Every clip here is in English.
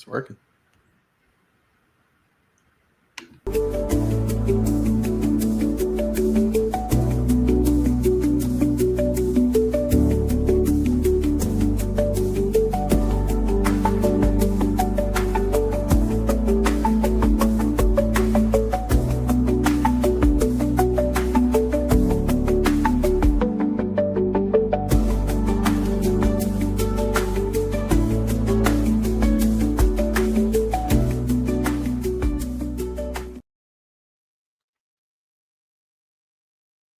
It's working.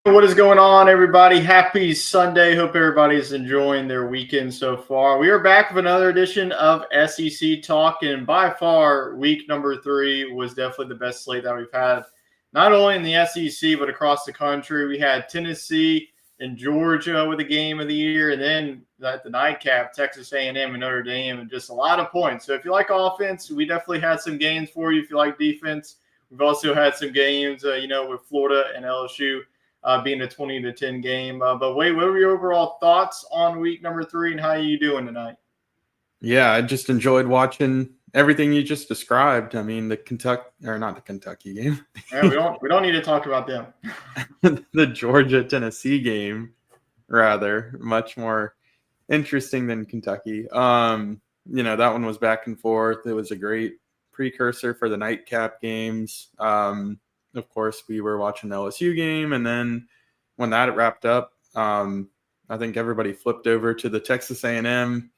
What is going on, everybody? Happy Sunday. Hope everybody's enjoying their weekend so far. We are back with another edition of SEC Talk, and by far, week number 3 was definitely the best slate that we've had, not only in the SEC, but across the country. We had Tennessee and Georgia with the game of the year, and then at the nightcap, Texas A&M and Notre Dame, and just a lot of points. So if you like offense, we definitely had some games for you. If you like defense, we've also had some games, with Florida and LSU. Being a 20-10 game. But Wade, what were your overall thoughts on week number 3 and how are you doing tonight? Yeah, I just enjoyed watching everything you just described. I mean, not the Kentucky game. Yeah, we don't need to talk about them. The Georgia-Tennessee game, rather, much more interesting than Kentucky. That one was back and forth. It was a great precursor for the nightcap games. Of course, we were watching the LSU game, and then when that wrapped up, I think everybody flipped over to the Texas A&M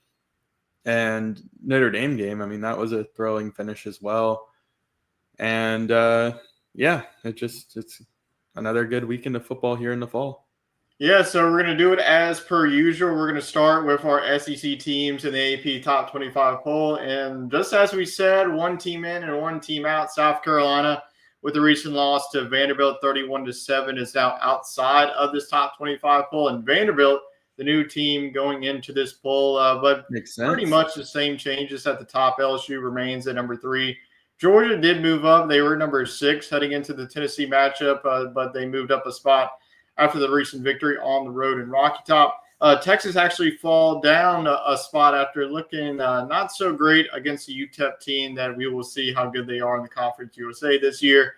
and Notre Dame game. I mean, that was a thrilling finish as well. And, it's another good weekend of football here in the fall. Yeah, so we're going to do it as per usual. We're going to start with our SEC teams in the AP Top 25 poll. And just as we said, one team in and one team out, South Carolina, with the recent loss to Vanderbilt 31-7, is now outside of this top 25 poll. And Vanderbilt, the new team going into this poll, but pretty much the same changes at the top. LSU remains at number 3. Georgia did move up. They were number 6 heading into the Tennessee matchup, but they moved up a spot after the recent victory on the road in Rocky Top. Texas actually fall down a spot after looking not so great against the UTEP team that we will see how good they are in the Conference USA this year.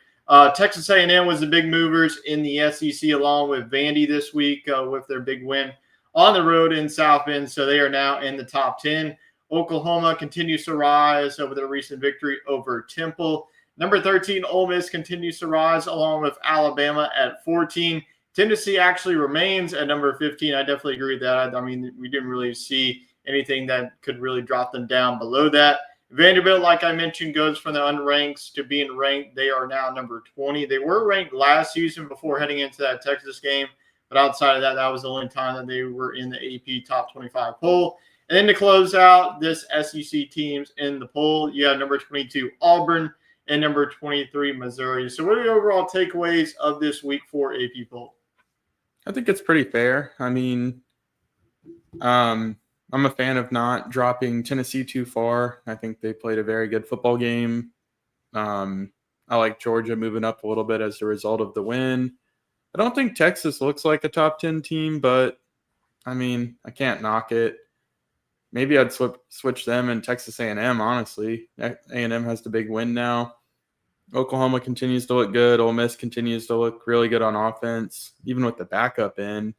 Texas A&M was the big movers in the SEC along with Vandy this week with their big win on the road in South Bend. So they are now in the top 10. Oklahoma continues to rise with their recent victory over Temple. Number 13, Ole Miss continues to rise along with Alabama at 14. Tennessee actually remains at number 15. I definitely agree with that. I mean, we didn't really see anything that could really drop them down below that. Vanderbilt, like I mentioned, goes from the unranked to being ranked. They are now number 20. They were ranked last season before heading into that Texas game, but outside of that, that was the only time that they were in the AP Top 25 poll. And then to close out this SEC teams in the poll, you have number 22, Auburn, and number 23, Missouri. So what are the overall takeaways of this week 4 AP poll? I think it's pretty fair. I mean, I'm a fan of not dropping Tennessee too far. I think they played a very good football game. I like Georgia moving up a little bit as a result of the win. I don't think Texas looks like a top 10 team, but I mean, I can't knock it. Maybe I'd switch them and Texas A&M, honestly. A&M has the big win now. Oklahoma continues to look good. Ole Miss continues to look really good on offense, even with the backup in.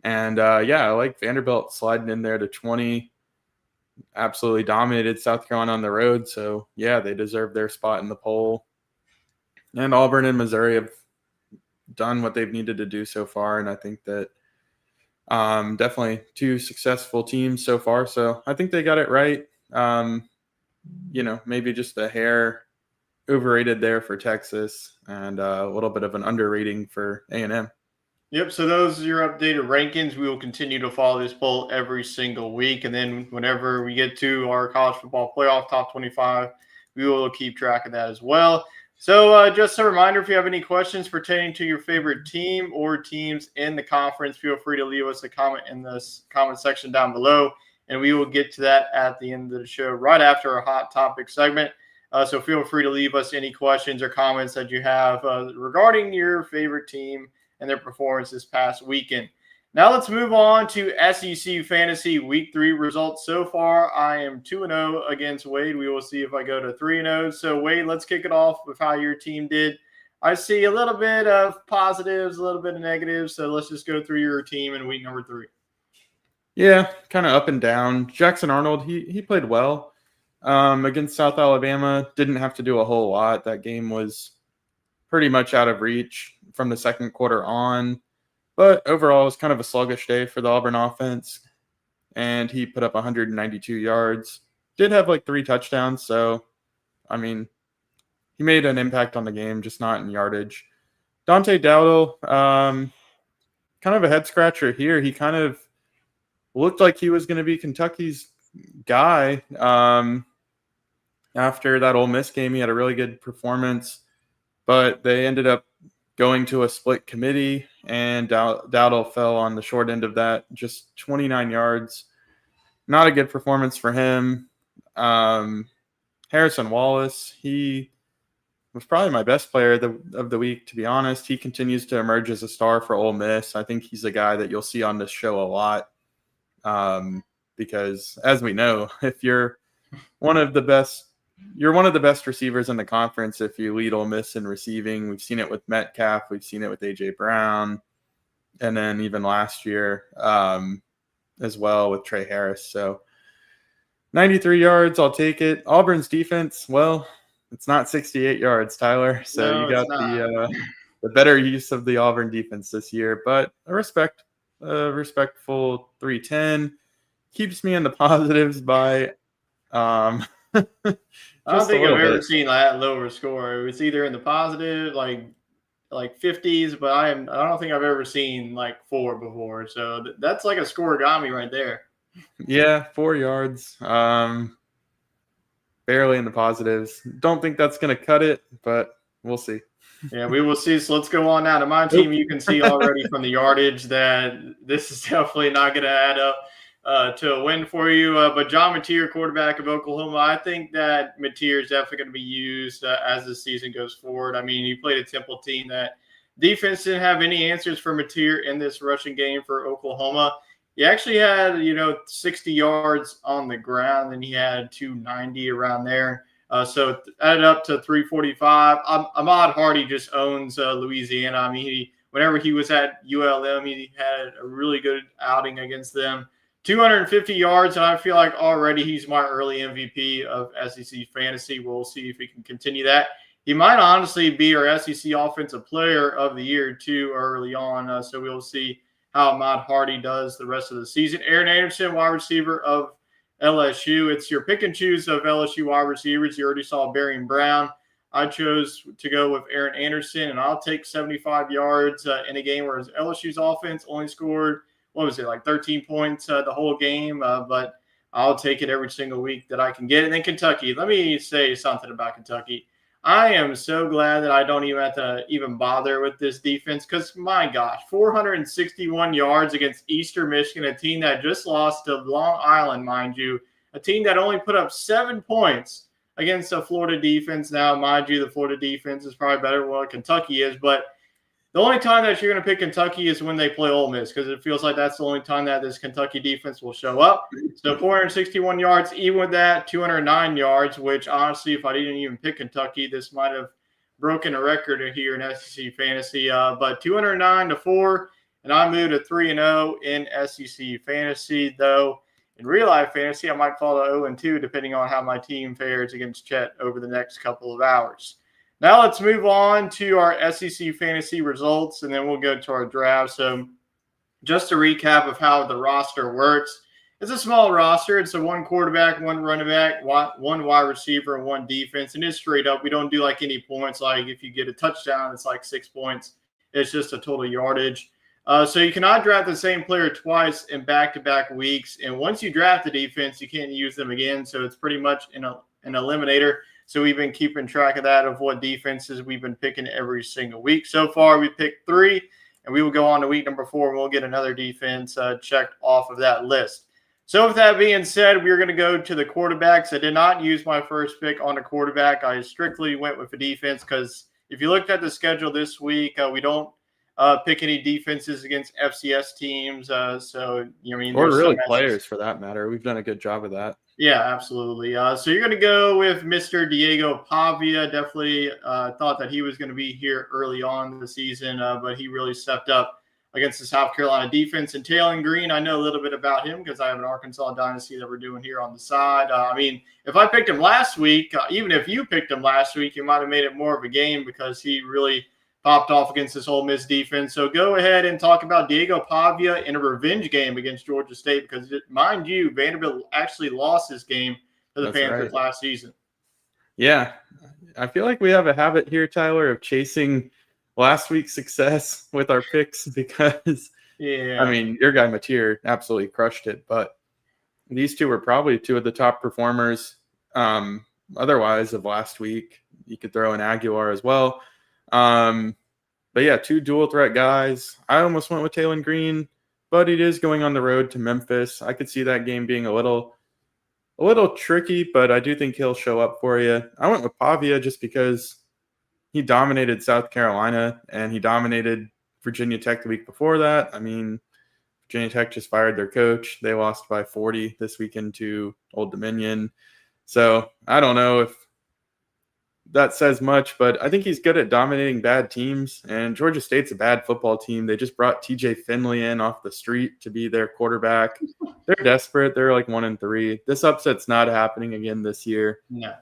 And, I like Vanderbilt sliding in there to 20. Absolutely dominated South Carolina on the road. So, yeah, they deserve their spot in the poll. And Auburn and Missouri have done what they've needed to do so far. And I think that definitely 2 successful teams so far. So I think they got it right. Maybe just a hair overrated there for Texas and a little bit of an underrating for A&M. Yep, so those are your updated rankings. We will continue to follow this poll every single week. And then whenever we get to our college football playoff top 25, we will keep track of that as well. So just a reminder, if you have any questions pertaining to your favorite team or teams in the conference, feel free to leave us a comment in the comment section down below, and we will get to that at the end of the show right after our hot topic segment. So feel free to leave us any questions or comments that you have regarding your favorite team and their performance this past weekend. Now let's move on to SEC Fantasy Week 3 results. So far, I am 2-0 against Wade. We will see if I go to 3-0. So, Wade, let's kick it off with how your team did. I see a little bit of positives, a little bit of negatives. So let's just go through your team in week number 3. Yeah, kind of up and down. Jackson Arnold, he played well against South Alabama. Didn't have to do a whole lot. That game was pretty much out of reach from the second quarter on. But overall, it was kind of a sluggish day for the Auburn offense. And he put up 192 yards. Did have like 3 touchdowns. So, I mean, he made an impact on the game, just not in yardage. Dante Dowdle, kind of a head scratcher here. He kind of looked like he was going to be Kentucky's guy. After that Ole Miss game, he had a really good performance. But they ended up going to a split committee, and Dowdle fell on the short end of that, just 29 yards. Not a good performance for him. Harrison Wallace, he was probably my best player of the week, to be honest. He continues to emerge as a star for Ole Miss. I think he's a guy that you'll see on this show a lot because, as we know, if you're one of the best receivers in the conference if you lead Ole Miss in receiving. We've seen it with Metcalf. We've seen it with A.J. Brown. And then even last year as well with Trey Harris. So 93 yards, I'll take it. Auburn's defense, well, it's not 68 yards, Tyler. So No, you got the better use of the Auburn defense this year. But a respectful 310 keeps me in the positives by I don't think I've ever seen that lower score. It's either in the positive, like 50s, but I don't think I've ever seen like 4 before. So that's like a scoregami right there. Yeah, 4 yards. Barely in the positives. Don't think that's going to cut it, but we'll see. Yeah, we will see. So let's go on now to my team. You can see already from the yardage that this is definitely not going to add up to a win for you. But John Mateer, quarterback of Oklahoma, I think that Mateer is definitely going to be used as the season goes forward. I mean, he played a Temple team that defense didn't have any answers for Mateer in this rushing game for Oklahoma. He actually had, 60 yards on the ground, and he had 290 around there. So added up to 345. Ahmad Hardy just owns Louisiana. I mean, whenever he was at ULM, he had a really good outing against them. 250 yards, and I feel like already he's my early MVP of SEC fantasy. We'll see if we can continue that. He might honestly be our SEC Offensive Player of the Year too early on. So we'll see how Ahmad Hardy does the rest of the season. Aaron Anderson, wide receiver of LSU. It's your pick and choose of LSU wide receivers. You already saw Barian Brown. I chose to go with Aaron Anderson, and I'll take 75 yards in a game where LSU's offense only scored, 13 points the whole game. But I'll take it every single week that I can get. And then Kentucky. Let me say something about Kentucky. I am so glad that I don't even have to even bother with this defense because, my gosh, 461 yards against Eastern Michigan, a team that just lost to Long Island, mind you, a team that only put up 7 points against a Florida defense. Now, mind you, the Florida defense is probably better than what Kentucky is, but the only time that you're going to pick Kentucky is when they play Ole Miss because it feels like that's the only time that this Kentucky defense will show up. So 461 yards, even with that, 209 yards, which honestly, if I didn't even pick Kentucky, this might have broken a record here in SEC fantasy. But 209-4, and I moved to 3-0 in SEC fantasy, though. In real life fantasy, I might fall to 0-2 depending on how my team fares against Chet over the next couple of hours. Now let's move on to our SEC fantasy results, and then we'll go to our draft. So just to recap of how the roster works, it's a small roster. It's a 1 quarterback, 1 running back, 1 wide receiver, and 1 defense. And it's straight up. We don't do like any points. Like if you get a touchdown, it's like 6 points. It's just a total yardage. So you cannot draft the same player twice in back-to-back weeks. And once you draft the defense, you can't use them again. So it's pretty much an eliminator. So we've been keeping track of that, of what defenses we've been picking every single week. So far, we picked 3, and we will go on to week number 4, and we'll get another defense checked off of that list. So with that being said, we're going to go to the quarterbacks. I did not use my first pick on a quarterback. I strictly went with the defense because if you looked at the schedule this week, we don't pick any defenses against FCS teams. Or there's some really players for that matter. We've done a good job of that. Yeah, absolutely. So you're going to go with Mr. Diego Pavia. Definitely thought that he was going to be here early on in the season, but he really stepped up against the South Carolina defense. And Taylor Green, I know a little bit about him because I have an Arkansas dynasty that we're doing here on the side. If I picked him last week, even if you picked him last week, you might have made it more of a game because he really popped off against this Ole Miss defense. So go ahead and talk about Diego Pavia in a revenge game against Georgia State because, mind you, Vanderbilt actually lost this game to the Panthers last season. Yeah. I feel like we have a habit here, Tyler, of chasing last week's success with our picks because, your guy Mateer absolutely crushed it. But these two were probably two of the top performers otherwise of last week. You could throw in Aguilar as well. But yeah, two dual threat guys. I almost went with Taylor Green, but it is going on the road to Memphis. I could see that game being a little tricky, but I do think he'll show up for you. I went with Pavia just because he dominated South Carolina and he dominated Virginia Tech the week before that. Virginia Tech just fired their coach. They lost by 40 this weekend to Old Dominion. So I don't know if that says much, but I think he's good at dominating bad teams. And Georgia State's a bad football team. They just brought TJ Finley in off the street to be their quarterback. They're desperate. They're like 1-3. This upset's not happening again this year. No.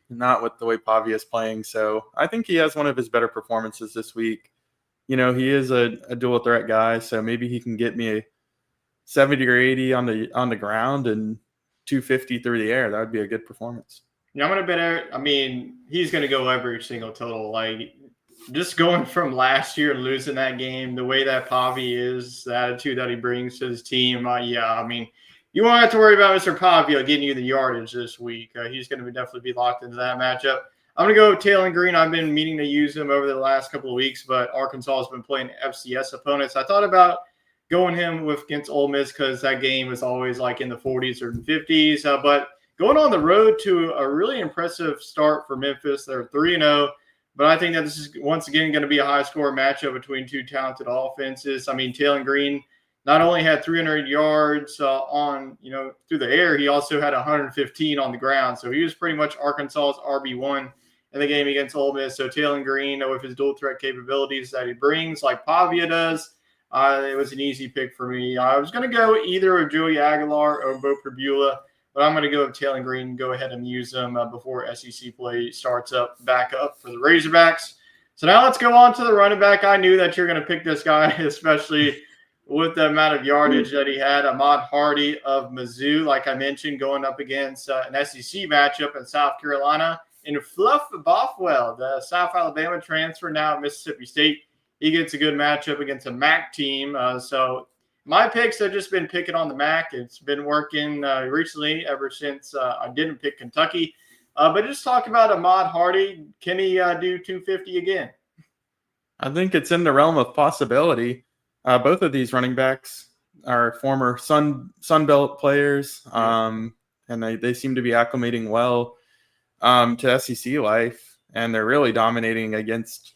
Not with the way Pavia is playing. So I think he has one of his better performances this week. He is a dual threat guy, so maybe he can get me a 70 or 80 on the ground and 250 through the air. That would be a good performance. Yeah, I'm going to bet he's going to go every single total. Like, just going from last year and losing that game, the way that Pavia is, the attitude that he brings to his team, you won't have to worry about Mr. Pavia getting you the yardage this week. He's going to definitely be locked into that matchup. I'm going to go with Taylor Green. I've been meaning to use him over the last couple of weeks, but Arkansas has been playing FCS opponents. I thought about going him against Ole Miss because that game is always like in the 40s or 50s, but going on the road to a really impressive start for Memphis. They're 3-0, but I think that this is once again going to be a high-score matchup between two talented offenses. Taylor Green not only had 300 yards through the air, he also had 115 on the ground. So he was pretty much Arkansas's RB1 in the game against Ole Miss. So Taylor Green, with his dual threat capabilities that he brings, like Pavia does, it was an easy pick for me. I was going to go either of Joey Aguilar or Bo Perbula, but I'm going to go with Taylor Green and go ahead and use them before SEC play starts back up for the Razorbacks. So now let's go on to the running back. I knew that you're going to pick this guy, especially with the amount of yardage that he had. Ahmad Hardy of Mizzou, like I mentioned, going up against an SEC matchup in South Carolina. And Fluff Bothwell, the South Alabama transfer now at Mississippi State, he gets a good matchup against a MAC team. So my picks have just been picking on the MAC. It's been working recently ever since I didn't pick Kentucky. But just talk about Ahmad Hardy. Can he do 250 again? I think it's in the realm of possibility. Both of these running backs are former Sun Belt players, and they seem to be acclimating well to SEC life, and they're really dominating against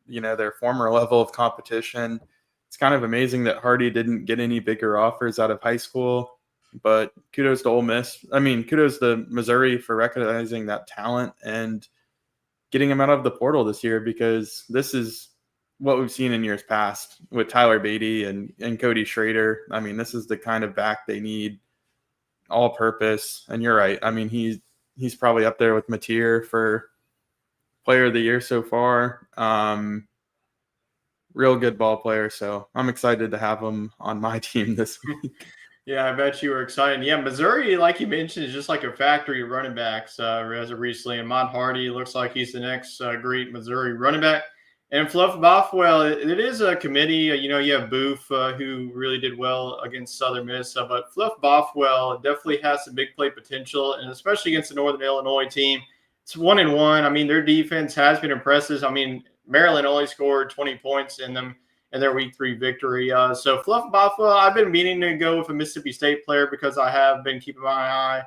their former level of competition. It's kind of amazing that Hardy didn't get any bigger offers out of high school, but kudos to Ole Miss. Kudos to Missouri for recognizing that talent and getting him out of the portal this year, because this is what we've seen in years past with Tyler Beatty and Cody Schrader. This is the kind of back they need, all purpose. And you're right. He's probably up there with Mateer for player of the year so far. Real good ball player. So I'm excited to have him on my team this week. Yeah, I bet you were excited. Yeah, Missouri, like you mentioned, is just like a factory of running backs as of recently. Ahmad Hardy looks like he's the next great Missouri running back. And Fluff Bothwell, it is a committee. You have Booth, who really did well against Southern Miss. But Fluff Bothwell definitely has some big play potential, and especially against the Northern Illinois team. It's 1-1. Their defense has been impressive. Maryland only scored 20 points in their Week 3 victory. So Fluff Bothwell, I've been meaning to go with a Mississippi State player because I have been keeping my eye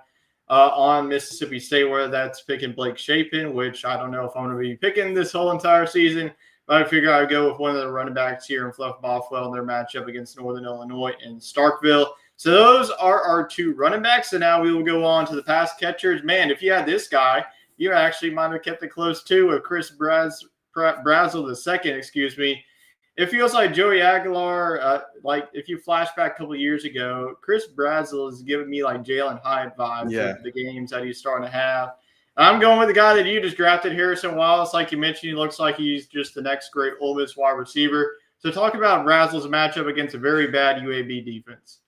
on Mississippi State, whether that's picking Blake Shapen, which I don't know if I'm going to be picking this whole entire season. I figure I'd go with one of the running backs here in Fluff Bothwell in their matchup against Northern Illinois and Starkville. So those are our two running backs. And now we will go on to the pass catchers. Man, if you had this guy, you actually might have kept it close too with Chris Brazel the second, excuse me. It feels like Joey Aguilar, like if you flash back a couple of years ago, Chris Brazel is giving me like Jalen Hyatt vibes with the games that he's starting to have. I'm going with the guy that you just drafted, Harrison Wallace. Like you mentioned, he looks like he's just the next great Ole Miss wide receiver. So talk about Brazel's matchup against a very bad UAB defense.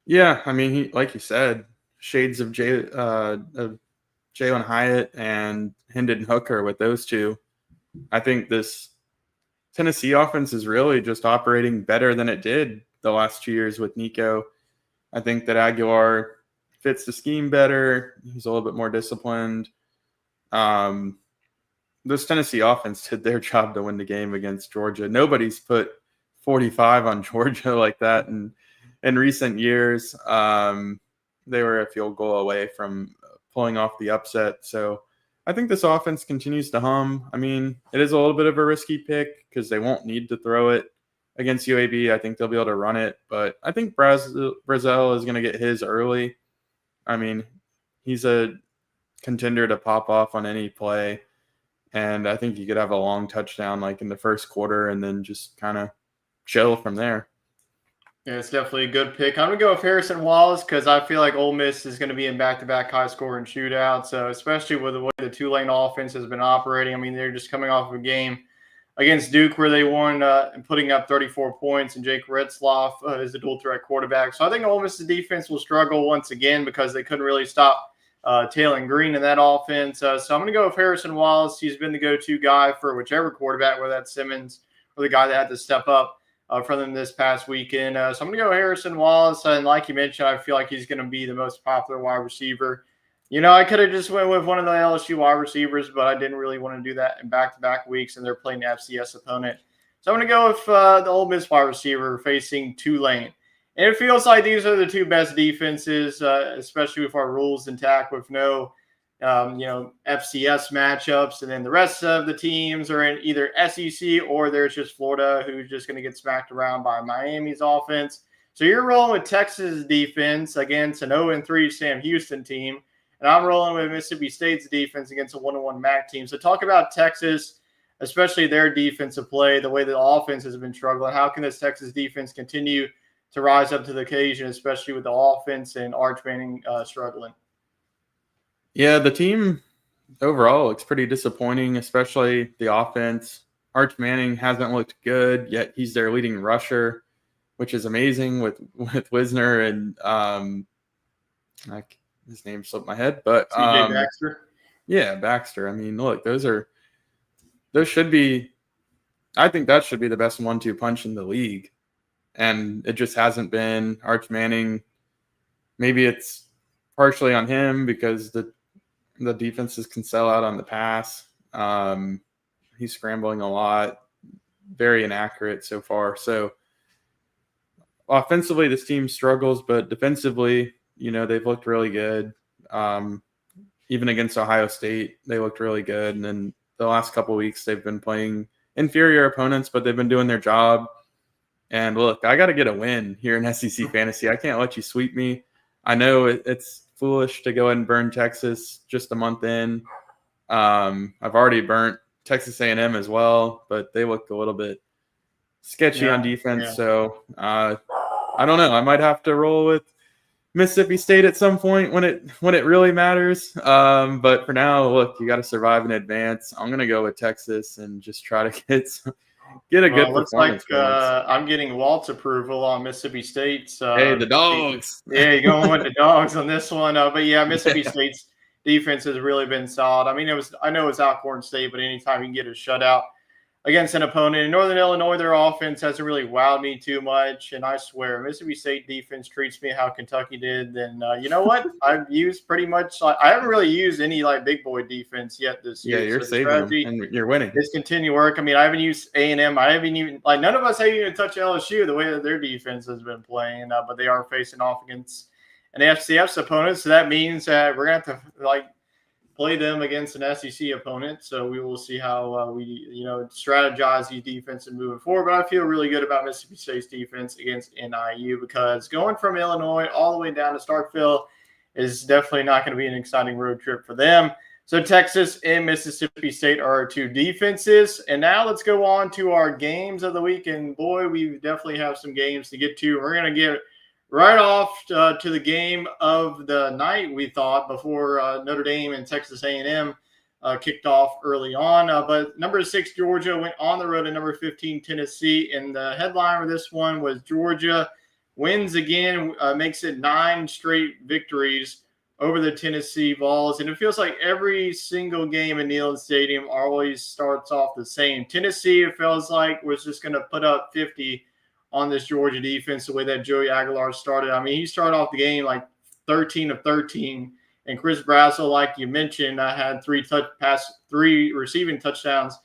Yeah, I mean, he, like you said, shades of Jalen Hyatt and Hendon Hooker with those two. I think this Tennessee offense is really just operating better than it did the last 2 years with Nico. I think that Aguilar fits the scheme better. He's a little bit more disciplined. This Tennessee offense did their job to win the game against Georgia. Nobody's put 45 on Georgia like that in recent years. They were a field goal away from pulling off the upset. So I think this offense continues to hum. I mean, it is a little bit of a risky pick because they won't need to throw it against UAB. I think they'll be able to run it. But I think Brazel is going to get his early. I mean, he's a contender to pop off on any play. And I think he could have a long touchdown like in the first quarter and then just kind of chill from there. Yeah, it's definitely a good pick. I'm going to go with Harrison Wallace because I feel like Ole Miss is going to be in back-to-back high-scoring shootouts. So especially with the way the Tulane offense has been operating. I mean, they're just coming off of a game against Duke where they won and putting up 34 points, and Jake Retzloff is a dual-threat quarterback. So I think Ole Miss's defense will struggle once again because they couldn't really stop Taylor Green in that offense. So I'm going to go with Harrison Wallace. He's been the go-to guy for whichever quarterback, whether that's Simmons or the guy that had to step up from them this past weekend. So I'm going to go Harrison Wallace. And like you mentioned, I feel like he's going to be the most popular wide receiver. You know, I could have just went with one of the LSU wide receivers, but I didn't really want to do that in back-to-back weeks, and they're playing an FCS opponent. So I'm going to go with the Ole Miss wide receiver facing Tulane. And it feels like these are the two best defenses, especially with our rules intact with no FCS matchups, and then the rest of the teams are in either SEC or there's just Florida who's just going to get smacked around by Miami's offense. So you're rolling with Texas defense against an 0-3 Sam Houston team, and I'm rolling with Mississippi State's defense against a 1-1 MAC team. So talk about Texas, especially their defensive play, the way the offense has been struggling. How can this Texas defense continue to rise up to the occasion, especially with the offense and Arch Manning struggling? Yeah, the team overall looks pretty disappointing, especially the offense. Arch Manning hasn't looked good, yet he's their leading rusher, which is amazing with Wisner and his name slipped my head, but CJ Baxter. Yeah, Baxter. I mean, look, those should be. I think that should be the best 1-2 punch in the league, and it just hasn't been. Arch Manning, maybe it's partially on him because the defenses can sell out on the pass. He's scrambling a lot, very inaccurate so far. So offensively, this team struggles, but defensively, they've looked really good. Even against Ohio State, they looked really good. And then the last couple of weeks, they've been playing inferior opponents, but they've been doing their job. And look, I got to get a win here in SEC Fantasy. I can't let you sweep me. I know it's foolish to go ahead and burn Texas just a month in. I've already burnt Texas A&M as well, but they looked a little bit sketchy on defense. Yeah. So I don't know. I might have to roll with Mississippi State at some point when it really matters. But for now, look, you got to survive in advance. I'm gonna go with Texas and just try to get a good looks performance. Like I'm getting Walt's approval on Mississippi State's. Hey, the Dogs. Yeah, you're going with the Dogs on this one. But yeah, Mississippi State's defense has really been solid. I mean, I know it's Alcorn State, but anytime you can get a shutout against an opponent in Northern Illinois, their offense hasn't really wowed me too much. And I swear, Mississippi State defense treats me how Kentucky did. Then you know what? I've used pretty much. I haven't really used any big boy defense yet this year. Yeah, you're saving them and you're winning. Just continue work. I mean, I haven't used A&M. I haven't even none of us have even touched LSU the way that their defense has been playing. But they are facing off against an FCS opponent, so that means that we're gonna have to play them against an SEC opponent. So we will see how we strategize these defenses moving forward. But I feel really good about Mississippi State's defense against NIU because going from Illinois all the way down to Starkville is definitely not going to be an exciting road trip for them. So Texas and Mississippi State are our two defenses. And now let's go on to our games of the week. And boy, we definitely have some games to get to. We're going to get right off to the game of the night, we thought, before Notre Dame and Texas A&M kicked off early on. But number 6, Georgia, went on the road to number 15, Tennessee. And the headline for this one was Georgia wins again, makes it 9 straight victories over the Tennessee Vols. And it feels like every single game in Neyland Stadium always starts off the same. Tennessee, it feels like, was just going to put up 50 on this Georgia defense the way that Joey Aguilar started. I mean, he started off the game like 13 of 13. And Chris Brassel, like you mentioned, had 3 receiving touchdowns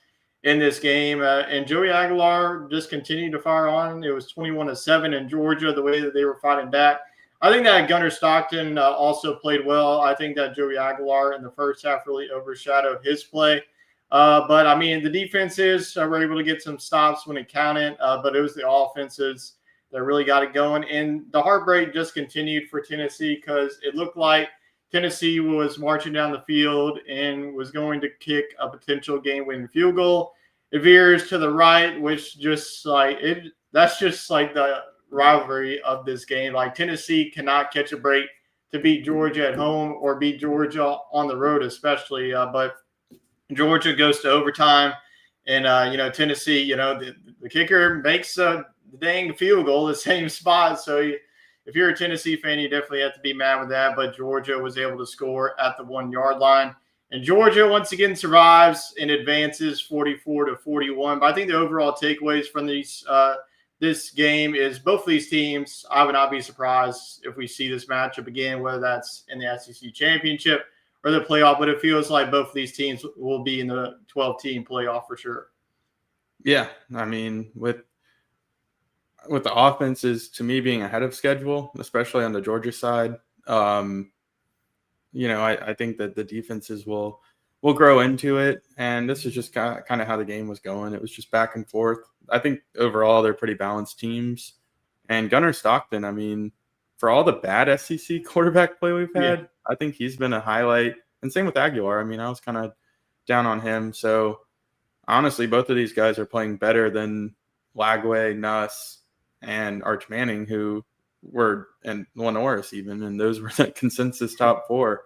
in this game. And Joey Aguilar just continued to fire on. It was 21-7 in Georgia, the way that they were fighting back. I think that Gunnar Stockton also played well. I think that Joey Aguilar in the first half really overshadowed his play. But, I mean, the defenses were able to get some stops when it counted, but it was the offenses that really got it going. And the heartbreak just continued for Tennessee because it looked like Tennessee was marching down the field and was going to kick a potential game-winning field goal. It veers to the right, which just like it. That's just like the rivalry of this game. Like Tennessee cannot catch a break to beat Georgia at home or beat Georgia on the road, especially. But Georgia goes to overtime, and Tennessee, the kicker makes the dang field goal the same spot. So if you're a Tennessee fan, you definitely have to be mad with that. But Georgia was able to score at the 1-yard line. And Georgia once again survives and advances 44-41. But I think the overall takeaways from this game is both of these teams, I would not be surprised if we see this matchup again, whether that's in the SEC championship or the playoff. But it feels like both of these teams will be in the 12-team playoff for sure. Yeah, I mean, with the offenses, to me, being ahead of schedule, especially on the Georgia side, I think that the defenses will grow into it. And this is just kind of how the game was going. It was just back and forth. I think overall they're pretty balanced teams. And Gunnar Stockton, I mean, for all the bad SEC quarterback play we've had, I think he's been a highlight. And same with Aguilar. I mean, I was kind of down on him. So honestly, both of these guys are playing better than Lagway, Nuss, and Arch Manning, who were, and Lenoris even, and those were the consensus top 4.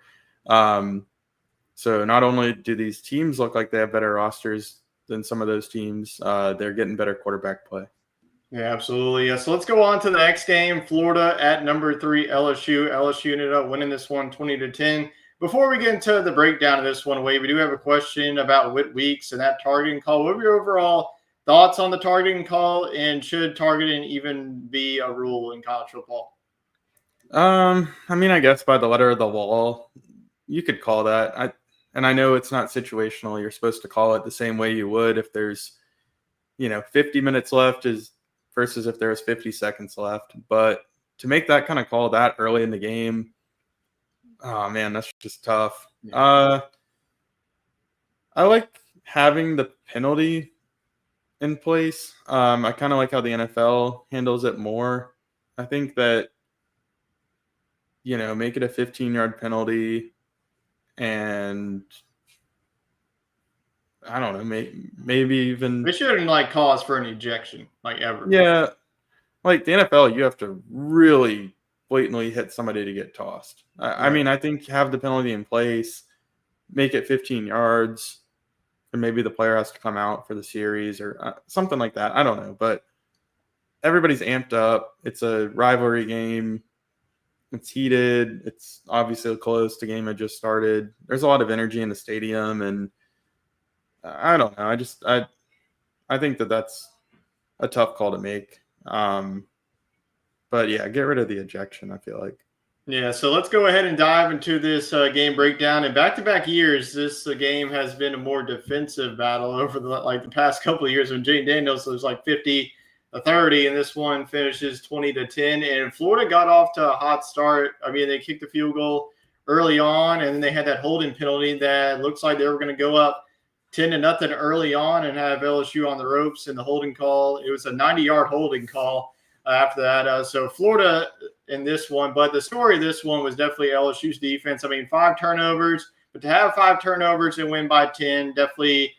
So not only do these teams look like they have better rosters than some of those teams, they're getting better quarterback play. Yeah, absolutely. So let's go on to the next game. Florida at number 3, LSU. LSU ended up winning this one 20-10. Before we get into the breakdown of this one, Wade, we do have a question about Whit Weeks and that targeting call. What were your overall thoughts on the targeting call, and should targeting even be a rule in college football? I mean, I guess by the letter of the law, you could call that. I know it's not situational. You're supposed to call it the same way you would if there's, 50 minutes left versus if there's 50 seconds left. But to make that kind of call that early in the game, oh man, that's just tough. Yeah. I like having the penalty in place. I kind of like how the NFL handles it more. I think that, make it a 15-yard penalty, and I don't know, maybe even they shouldn't cause for an ejection ever. Yeah, like the NFL, you have to really blatantly hit somebody to get tossed. I mean, I think have the penalty in place, make it 15 yards. And maybe the player has to come out for the series or something like that. I don't know, but everybody's amped up. It's a rivalry game. It's heated. It's obviously close. The game had just started. There's a lot of energy in the stadium, and I don't know. I think that that's a tough call to make. But yeah, get rid of the ejection, I feel like. Yeah, so let's go ahead and dive into this game breakdown. In back-to-back years, this game has been a more defensive battle over the past couple of years. When Jayden Daniels was 50-30, and this one finishes 20-10. And Florida got off to a hot start. I mean, they kicked the field goal early on, and then they had that holding penalty that looks like they were going to go up 10-0 early on and have LSU on the ropes in the holding call. It was a 90-yard holding call after that. So Florida in this one, but the story of this one was definitely LSU's defense. I mean, 5 turnovers, but to have 5 turnovers and win by 10 definitely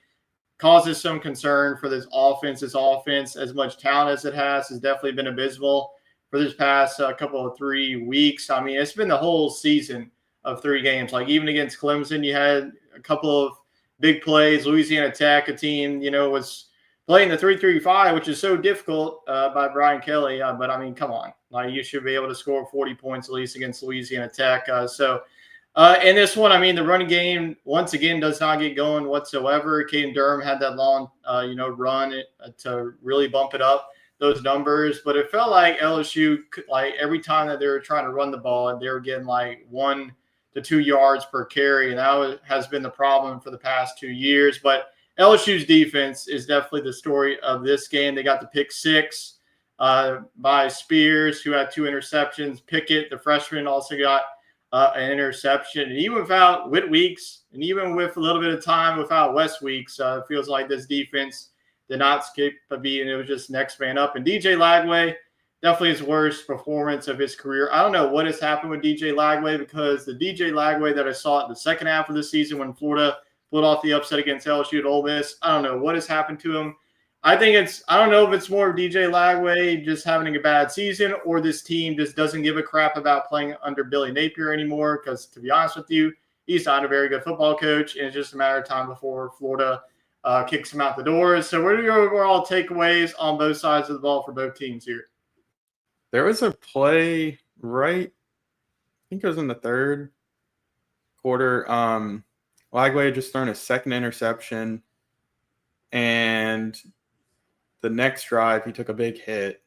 causes some concern for this offense. This offense, as much talent as it has definitely been abysmal for this past couple of 3 weeks. I mean, it's been the whole season of 3 games. Like even against Clemson, you had a couple of big plays. Louisiana Tech, a team, was playing the 3-3-5, which is so difficult by Brian Kelly. But I mean, come on, like you should be able to score 40 points at least against Louisiana Tech. In this one, I mean, the running game once again does not get going whatsoever. Caden Durham had that long, run to really bump it up those numbers, but it felt like LSU, like every time that they were trying to run the ball, they were getting like 1 to 2 yards per carry, and that has been the problem for the past 2 years. But LSU's defense is definitely the story of this game. They got the pick 6 by Spears, who had 2 interceptions. Pickett, the freshman, also got an interception. And even without Whit Weeks, and even with a little bit of time without West Weeks, it feels like this defense did not skip a beat, and it was just next man up. And DJ Lagway, definitely his worst performance of his career. I don't know what has happened with DJ Lagway, because the DJ Lagway that I saw in the second half of the season when Florida pulled off the upset against LSU at Ole Miss, I don't know what has happened to him. I don't know if it's more of DJ Lagway just having a bad season, or this team just doesn't give a crap about playing under Billy Napier anymore, because to be honest with you, he's not a very good football coach, and it's just a matter of time before Florida kicks him out the doors. So what are your overall takeaways on both sides of the ball for both teams here? There was a play I think it was in the third quarter. Lagway had just thrown a second interception, and the next drive he took a big hit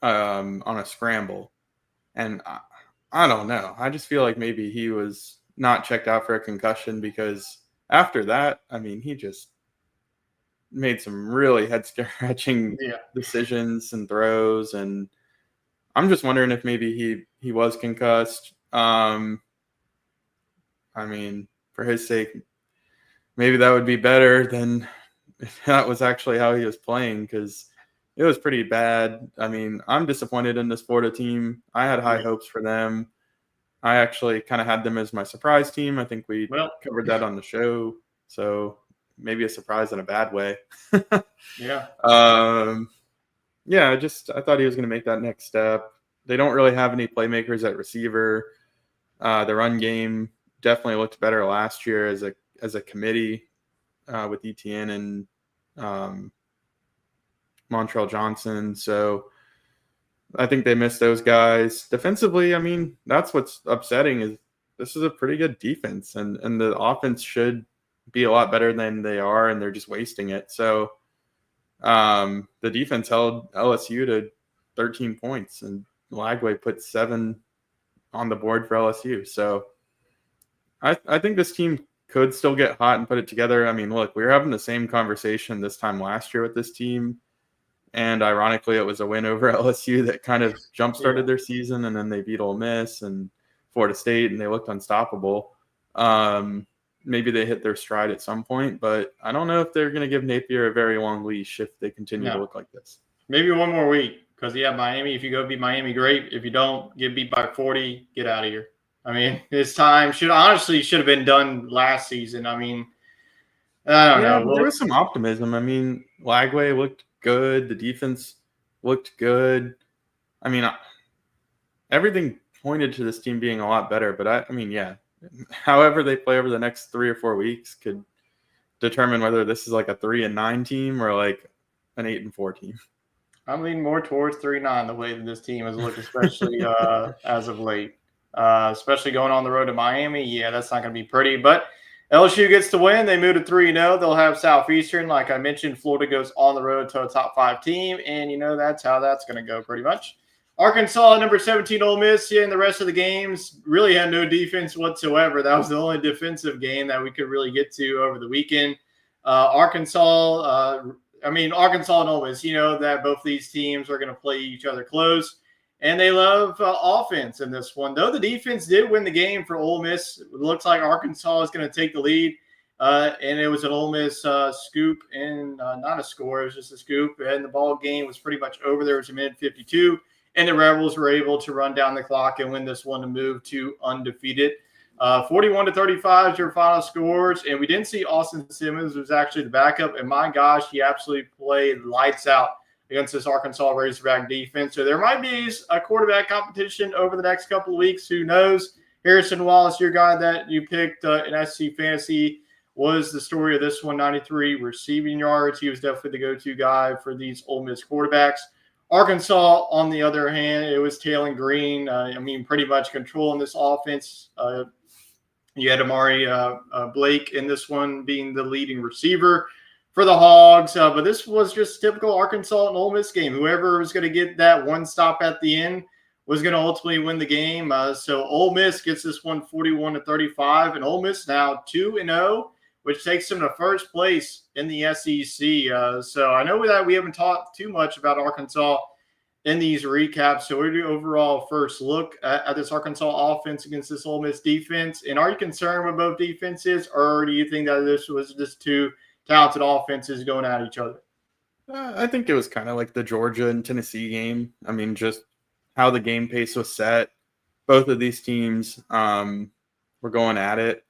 on a scramble. And I don't know. I just feel like maybe he was not checked out for a concussion, because after that, I mean, he just made some really head-scratching decisions and throws, and I'm just wondering if maybe he was concussed. I mean, for his sake, maybe that would be better than if that was actually how he was playing, because it was pretty bad. I mean, I'm disappointed in this Florida team. I had high hopes for them. I actually kind of had them as my surprise team. I think we covered that on the show. So maybe a surprise in a bad way. Yeah. I thought he was going to make that next step. They don't really have any playmakers at receiver. The run game definitely looked better last year as a committee with ETN and Montrell Johnson. So I think they missed those guys. Defensively, I mean, that's what's upsetting, is this is a pretty good defense, and the offense should be a lot better than they are, and they're just wasting it. So the defense held LSU to 13 points, and Lagway put 7 on the board for LSU. So I think this team could still get hot and put it together. I mean, look, we were having the same conversation this time last year with this team, and ironically, it was a win over LSU that kind of jump-started their season, and then they beat Ole Miss and Florida State, and they looked unstoppable. Maybe they hit their stride at some point, but I don't know if they're going to give Napier a very long leash if they continue to look like this. Maybe one more week, because, Miami, if you go beat Miami, great. If you don't, get beat by 40, get out of here. I mean, this time should have been done last season. I mean, I don't know. There was some optimism. I mean, Lagway looked good. The defense looked good. I mean, everything pointed to this team being a lot better, but however they play over the next 3 or 4 weeks could determine whether this is like a 3-9 team or like an 8-4 team. I'm leaning more towards 3-9 the way that this team has looked, especially as of late. Especially going on the road to Miami. Yeah, that's not going to be pretty. But LSU gets to win. They move to 3-0. They'll have Southeastern. Like I mentioned, Florida goes on the road to a top 5 team, and that's how that's going to go pretty much. Arkansas, number 17, Ole Miss, and the rest of the games really had no defense whatsoever. That was the only defensive game that we could really get to over the weekend. Arkansas and Ole Miss, that both these teams are going to play each other close. and they love offense in this one. Though the defense did win the game for Ole Miss, it looks like Arkansas is going to take the lead. And it was an Ole Miss scoop and not a score. It was just a scoop. And the ball game was pretty much over. There was a minute 52. And the Rebels were able to run down the clock and win this one to move to undefeated. 41-35 is your final scores. And we didn't see Austin Simmons, who was actually the backup. And my gosh, he absolutely played lights out against this Arkansas Razorback defense. So there might be a quarterback competition over the next couple of weeks. Who knows? Harrison Wallace, your guy that you picked in SC Fantasy, was the story of this one. 93 receiving yards. He was definitely the go-to guy for these Ole Miss quarterbacks. Arkansas, on the other hand, it was Taylor Green. Pretty much controlling this offense. You had Amari Blake in this one being the leading receiver for the Hogs. But this was just typical Arkansas and Ole Miss game. Whoever was going to get that one stop at the end was going to ultimately win the game. So Ole Miss gets this one 41-35, and Ole Miss now 2-0, which takes them to first place in the SEC. So I know that we haven't talked too much about Arkansas in these recaps. So we're doing overall first look at this Arkansas offense against this Ole Miss defense. And are you concerned with both defenses, or do you think that this was just two talented offenses going at each other? I think it was kind of like the Georgia and Tennessee game. I mean, just how the game pace was set. Both of these teams were going at it.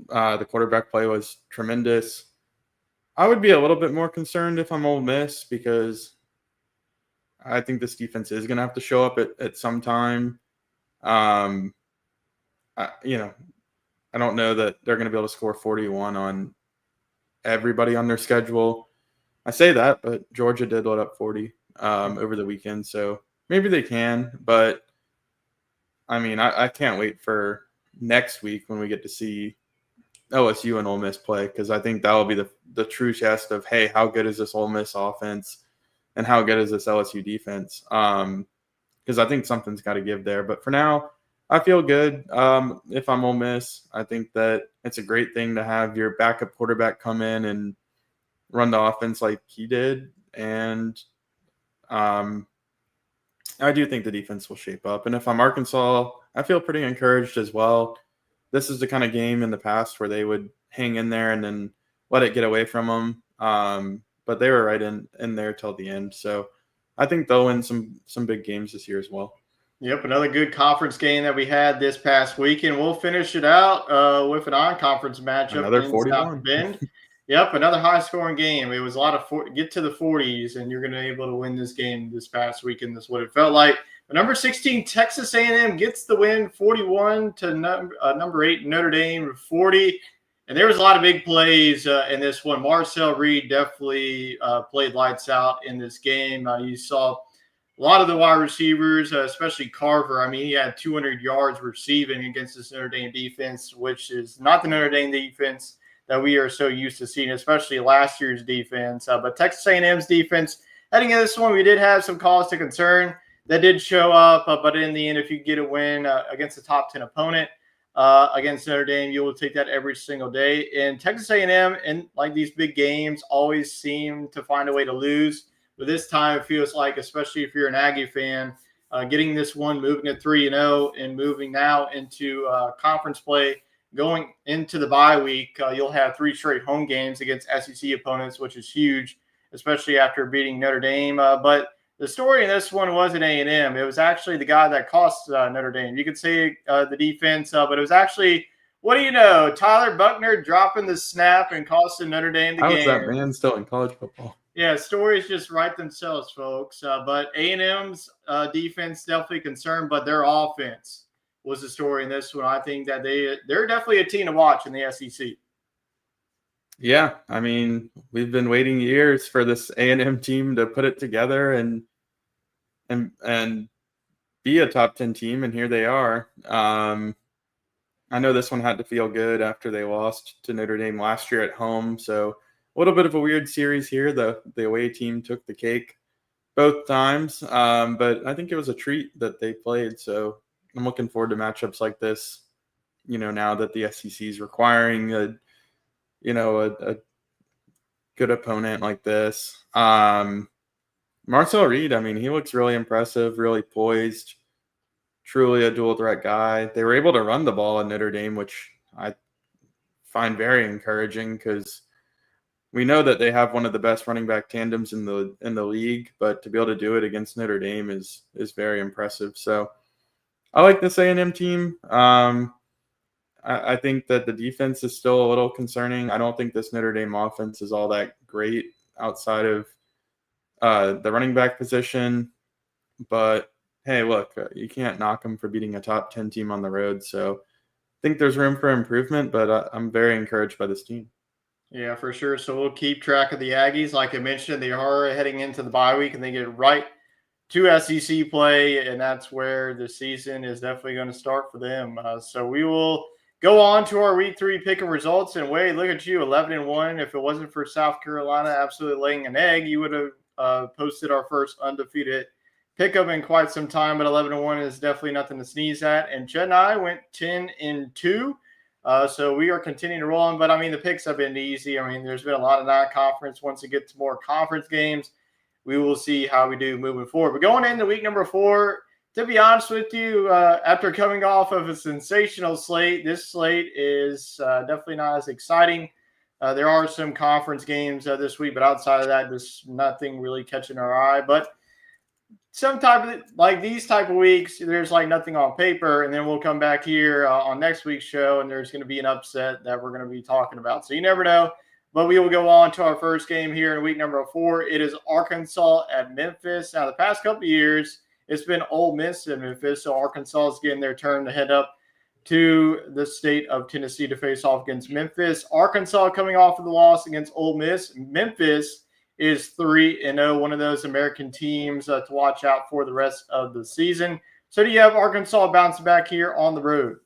The quarterback play was tremendous. I would be a little bit more concerned if I'm Ole Miss, because I think this defense is going to have to show up at some time. I don't know that they're going to be able to score 41 on everybody on their schedule. I say that, but Georgia did let up 40 over the weekend, so maybe they can. But, I can't wait for next week when we get to see LSU and Ole Miss play, because I think that will be the true test of, hey, how good is this Ole Miss offense and how good is this LSU defense? Because I think something's got to give there. But for now, I feel good. If I'm Ole Miss, I think that it's a great thing to have your backup quarterback come in and run the offense like he did. And I do think the defense will shape up. And if I'm Arkansas, I feel pretty encouraged as well. This is the kind of game in the past where they would hang in there and then let it get away from them. But they were right in there till the end. So I think they'll win some big games this year as well. Yep, another good conference game that we had this past weekend. We'll finish it out with an on-conference matchup. Another in 41. South Bend. Yep, another high-scoring game. It was a lot of get to the 40s, and you're going to be able to win this game this past weekend. That's what it felt like. But number 16, Texas A&M gets the win, 41 to number 8, Notre Dame, 40. And there was a lot of big plays in this one. Marcel Reed definitely played lights out in this game. You saw a lot of the wide receivers, especially Carver. He had 200 yards receiving against this Notre Dame defense, which is not the Notre Dame defense that we are so used to seeing, especially last year's defense. But Texas A&M's defense, heading into this one, we did have some cause to concern that did show up. But in the end, if you get a win against a top 10 opponent against Notre Dame, you will take that every single day. And Texas A&M, in like these big games, always seem to find a way to lose. But this time, it feels like, especially if you're an Aggie fan, getting this one, moving to 3-0, and moving now into conference play, going into the bye week, you'll have 3 straight home games against SEC opponents, which is huge, especially after beating Notre Dame. But the story in this one wasn't A&M. It was actually the guy that cost Notre Dame. You could say the defense, but it was actually, what do you know, Tyler Buckner dropping the snap and costing Notre Dame the game. How is that man still in college football? Yeah, stories just write themselves, folks. But A&M's defense definitely concerned, but their offense was the story in this one. I think that they're definitely a team to watch in the SEC. Yeah, we've been waiting years for this A&M team to put it together and be a top 10 team, and here they are. I know this one had to feel good after they lost to Notre Dame last year at home, so a little bit of a weird series here. The away team took the cake both times, but I think it was a treat that they played, so I'm looking forward to matchups like this, now that the SEC is requiring a good opponent like this. Marcel Reed, I mean, he looks really impressive, really poised, truly a dual threat guy. They were able to run the ball in Notre Dame, which I find very encouraging because we know that they have one of the best running back tandems in the league, but to be able to do it against Notre Dame is very impressive. So I like this A&M team. I think that the defense is still a little concerning. I don't think this Notre Dame offense is all that great outside of the running back position. But hey, look, you can't knock them for beating a top 10 team on the road. So I think there's room for improvement, but I'm very encouraged by this team. Yeah, for sure. So we'll keep track of the Aggies. Like I mentioned, they are heading into the bye week and they get right to SEC play, and that's where the season is definitely going to start for them. So we will go on to our week 3 pick and results. And Wade, look at you, 11-1. If it wasn't for South Carolina absolutely laying an egg, you would have posted our first undefeated pickup in quite some time. But 11-1 is definitely nothing to sneeze at. And Chet and I went 10-2. So we are continuing to roll on, but I mean, the picks have been easy. I mean, there's been a lot of non-conference. Once it gets more conference games, we will see how we do moving forward. But going into week number 4, to be honest with you, after coming off of a sensational slate, this slate is definitely not as exciting. There are some conference games this week, but outside of that, there's nothing really catching our eye. But some type of like these type of weeks, there's like nothing on paper, and then we'll come back here on next week's show, and there's going to be an upset that we're going to be talking about. So you never know. But we will go on to our first game here in week number 4. It is Arkansas at Memphis. Now, the past couple of years, it's been Ole Miss at Memphis, so Arkansas is getting their turn to head up to the state of Tennessee to face off against Memphis. Arkansas coming off of the loss against Ole Miss. Memphis is 3-0, one of those American teams to watch out for the rest of the season. So do you have Arkansas bouncing back here on the road?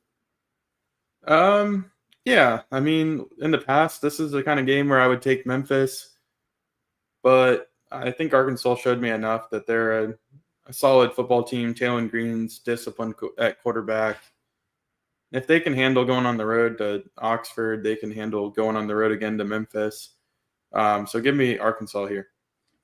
Yeah, I mean, in the past, this is the kind of game where I would take Memphis, but I think Arkansas showed me enough that they're a solid football team. Taylor Green's disciplined at quarterback. If they can handle going on the road to Oxford, they can handle going on the road again to Memphis. So give me Arkansas here.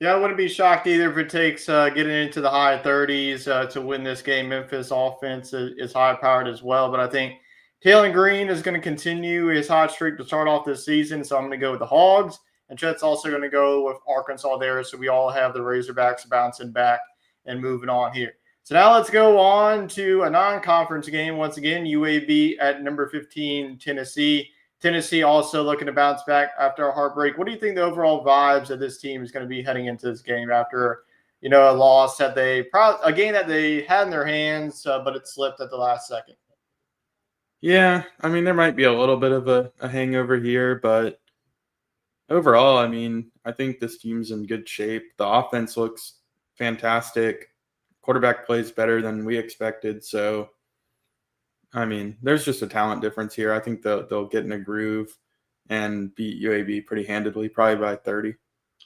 Yeah, I wouldn't be shocked either if it takes getting into the high 30s to win this game. Memphis offense is high-powered as well, but I think Taylor Green is going to continue his hot streak to start off this season, so I'm going to go with the Hogs. And Chet's also going to go with Arkansas there, so we all have the Razorbacks bouncing back and moving on here. So now let's go on to a non-conference game. Once again, UAB at number 15, Tennessee. Tennessee also looking to bounce back after a heartbreak. What do you think the overall vibes of this team is going to be heading into this game after, a loss that a game that they had in their hands, but it slipped at the last second? Yeah, I mean, there might be a little bit of a hangover here, but overall, I mean, I think this team's in good shape. The offense looks fantastic. Quarterback plays better than we expected. So, I mean, there's just a talent difference here. I think they'll get in a groove and beat UAB pretty handedly, probably by 30.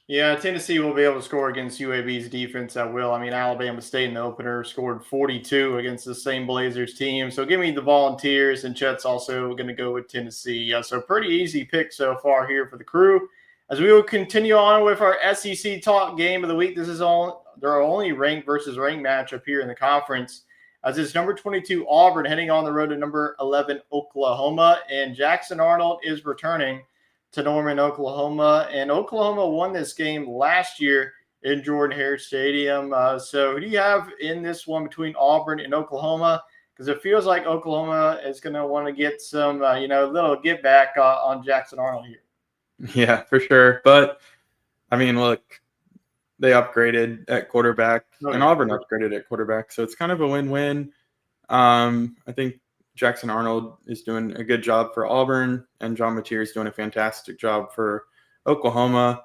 Yeah, Tennessee will be able to score against UAB's defense at will. I mean, Alabama State in the opener scored 42 against the same Blazers team. So give me the Volunteers, and Chet's also going to go with Tennessee. So pretty easy pick so far here for the crew. As we will continue on with our SEC talk game of the week, this is their only ranked versus ranked matchup here in the conference. As it's number 22 Auburn heading on the road to number 11 Oklahoma, and Jackson Arnold is returning to Norman, Oklahoma, and Oklahoma won this game last year in Jordan-Hare Stadium. So who do you have in this one between Auburn and Oklahoma? Because it feels like Oklahoma is going to want to get some, little get back on Jackson Arnold here. Yeah, for sure. But, I mean, look, they upgraded at quarterback, and Auburn upgraded at quarterback, so it's kind of a win-win. I think Jackson Arnold is doing a good job for Auburn, and John Mateer is doing a fantastic job for Oklahoma.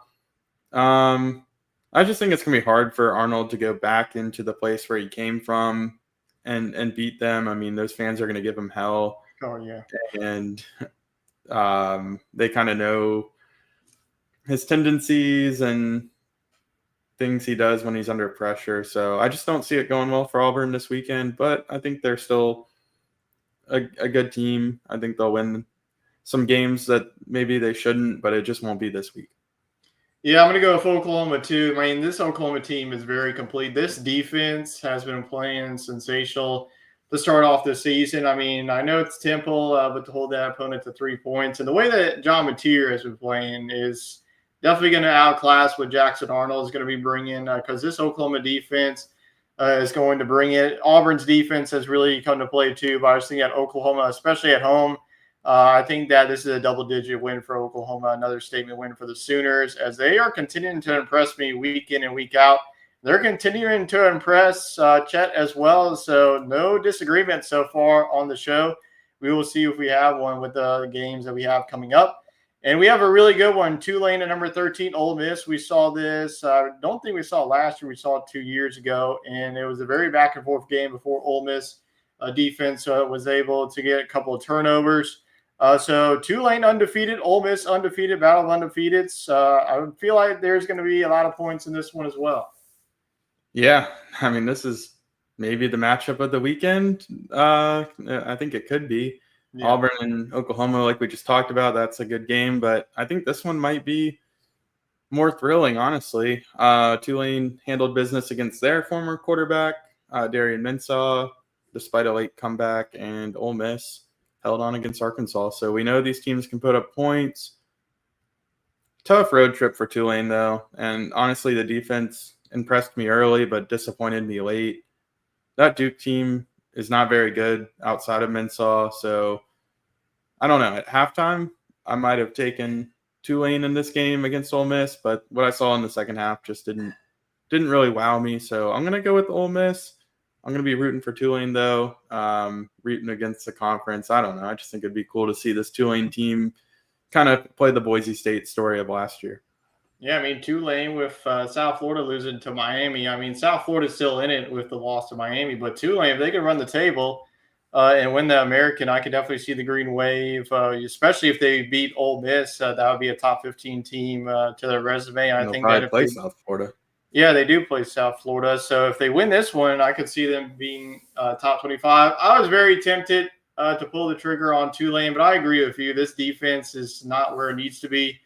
I just think it's going to be hard for Arnold to go back into the place where he came from and beat them. I mean, those fans are going to give him hell. Oh, yeah. And they kind of know his tendencies and things he does when he's under pressure. So I just don't see it going well for Auburn this weekend, but I think they're still a good team. I think they'll win some games that maybe they shouldn't, but it just won't be this week. Yeah, I'm going to go with Oklahoma too. I mean, this Oklahoma team is very complete. This defense has been playing sensational to start off the season. I mean, I know it's Temple, but to hold that opponent to 3 points and the way that John Mateer has been playing is definitely going to outclass what Jackson Arnold is going to be bringing because this Oklahoma defense is going to bring it. Auburn's defense has really come to play too, but I was thinking at Oklahoma, especially at home. I think that this is a double-digit win for Oklahoma, another statement win for the Sooners, as they are continuing to impress me week in and week out. They're continuing to impress Chet as well, so no disagreement so far on the show. We will see if we have one with the games that we have coming up. And we have a really good one, Tulane at number 13, Ole Miss. We saw this. I don't think we saw it last year. We saw it 2 years ago, and it was a very back-and-forth game before Ole Miss defense was able to get a couple of turnovers. So Tulane undefeated, Ole Miss undefeated, battle of undefeateds. I feel like there's going to be a lot of points in this one as well. Yeah, I mean, this is maybe the matchup of the weekend. I think it could be. Yeah. Auburn and Oklahoma, like we just talked about, that's a good game, but I think this one might be more thrilling, honestly. Tulane handled business against their former quarterback, Darian Mensah, despite a late comeback, and Ole Miss held on against Arkansas. So we know these teams can put up points. Tough road trip for Tulane, though. And honestly, the defense impressed me early, but disappointed me late. That Duke team is not very good outside of Mensah. So I don't know. At halftime, I might have taken Tulane in this game against Ole Miss, but what I saw in the second half just didn't really wow me. So I'm going to go with Ole Miss. I'm going to be rooting for Tulane, though, rooting against the conference. I don't know. I just think it'd be cool to see this Tulane team kind of play the Boise State story of last year. Yeah, I mean, Tulane with South Florida losing to Miami. I mean, South Florida's still in it with the loss to Miami, but Tulane, if they can run the table and win the American, I could definitely see the Green Wave, especially if they beat Ole Miss. That would be a top 15 team to their resume. And I think that if play South Florida. Yeah, they do play South Florida. So if they win this one, I could see them being top 25. I was very tempted to pull the trigger on Tulane, but I agree with you. This defense is not where it needs to be,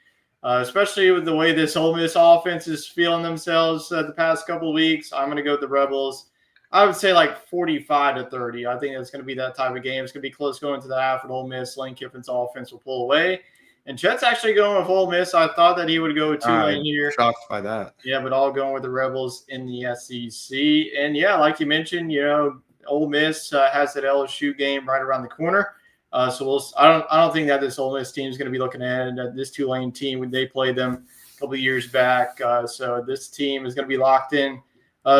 especially with the way this Ole Miss offense is feeling themselves the past couple of weeks. I'm going to go with the Rebels. I would say like 45-30. I think it's going to be that type of game. It's going to be close going to the half, and Ole Miss, Lane Kiffin's offense will pull away. And Chet's actually going with Ole Miss. I thought that he would go with Tulane here. Shocked by that. Yeah, but all going with the Rebels in the SEC. And yeah, like you mentioned, Ole Miss has that LSU game right around the corner. So I don't think that this Ole Miss team is going to be looking at this Tulane team when they played them a couple of years back. So this team is going to be locked in.